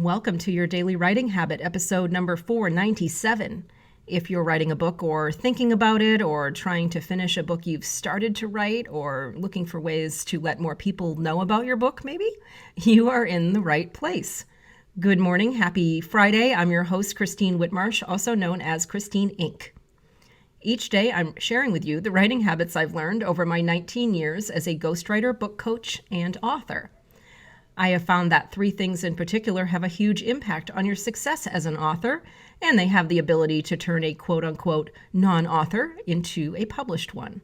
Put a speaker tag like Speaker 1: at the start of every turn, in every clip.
Speaker 1: welcome to your Daily Writing Habit, episode number 497. If you're writing a book or thinking about it or trying to finish a book you've started to write or looking for ways to let more people know about your book, maybe, you are in the right place. Good morning. Happy Friday. I'm your host, Christine Whitmarsh, also known as Christine Inc. Each day, I'm sharing with you the writing habits I've learned over my 19 years as a ghostwriter, book coach, and author. I have found that three things in particular have a huge impact on your success as an author, and they have the ability to turn a quote-unquote non-author into a published one.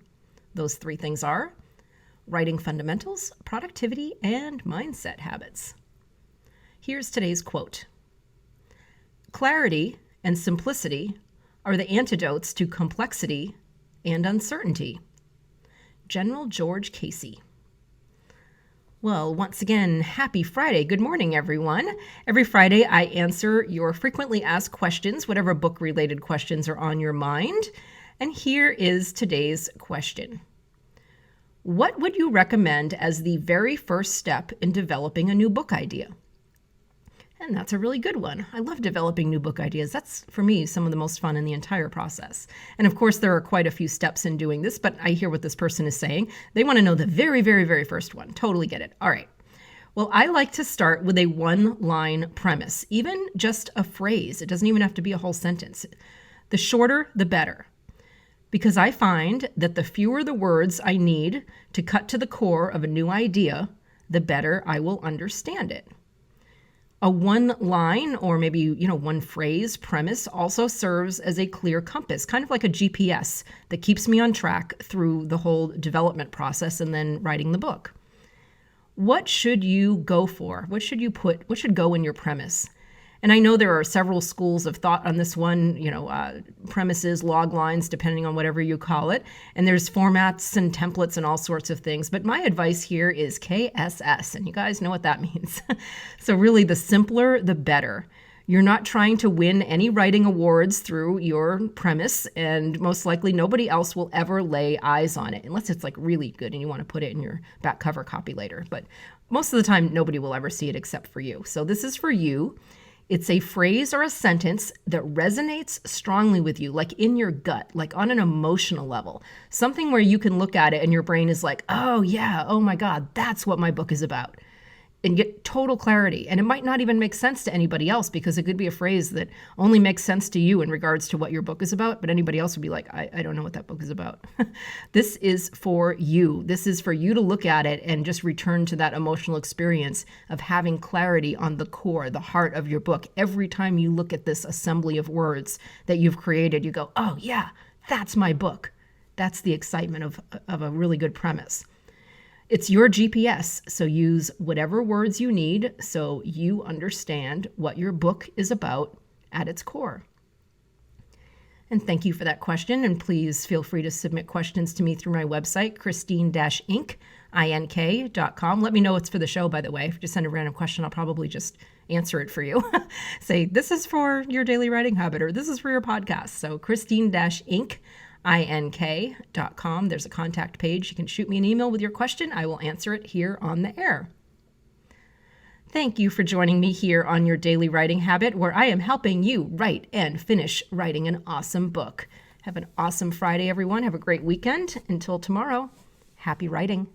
Speaker 1: Those three things are writing fundamentals, productivity, and mindset habits. Here's today's quote. Clarity and simplicity are the antidotes to complexity and uncertainty. General George Casey. Well, once again, happy Friday. Good morning, everyone. Every Friday, I answer your frequently asked questions, whatever book-related questions are on your mind. And here is today's question. What would you recommend as the very first step in developing a new book idea? And that's a really good one. I love developing new book ideas. That's, for me, some of the most fun in the entire process. And of course, there are quite a few steps in doing this, but I hear what this person is saying. They want to know the very, very, very first one. Totally get it. All right. Well, I like to start with a one-line premise, even just a phrase. It doesn't even have to be a whole sentence. The shorter, the better. Because I find that the fewer the words I need to cut to the core of a new idea, the better I will understand it. A one line or maybe, one phrase premise also serves as a clear compass, kind of like a GPS that keeps me on track through the whole development process and then writing the book. What should you go for? What should go in your premise? And I know there are several schools of thought on this one, premises, log lines, depending on whatever you call it. And there's formats and templates and all sorts of things. But my advice here is KSS, and you guys know what that means. So really, the simpler, the better. You're not trying to win any writing awards through your premise, and most likely nobody else will ever lay eyes on it, unless it's like really good and you want to put it in your back cover copy later. But most of the time, nobody will ever see it except for you. So this is for you. It's a phrase or a sentence that resonates strongly with you, like in your gut, like on an emotional level. Something where you can look at it and your brain is like, oh yeah, oh my God, that's what my book is about. And get total clarity. And it might not even make sense to anybody else because it could be a phrase that only makes sense to you in regards to what your book is about, but anybody else would be like, I don't know what that book is about. This is for you. This is for you to look at it and just return to that emotional experience of having clarity on the core, the heart of your book. Every time you look at this assembly of words that you've created, you go, oh yeah, that's my book. That's the excitement of a really good premise. It's your GPS, so use whatever words you need so you understand what your book is about at its core. And thank you for that question, and please feel free to submit questions to me through my website, christine-inc.com. Let me know it's for the show, by the way. If you just send a random question, I'll probably just answer it for you. Say, this is for your daily writing habit, or this is for your podcast. So christine-inc.com. ink.com. There's a contact page. You can shoot me an email with your question. I will answer it here on the air. Thank you for joining me here on your Daily Writing Habit, where I am helping you write and finish writing an awesome book. Have an awesome Friday, everyone. Have a great weekend. Until tomorrow, happy writing.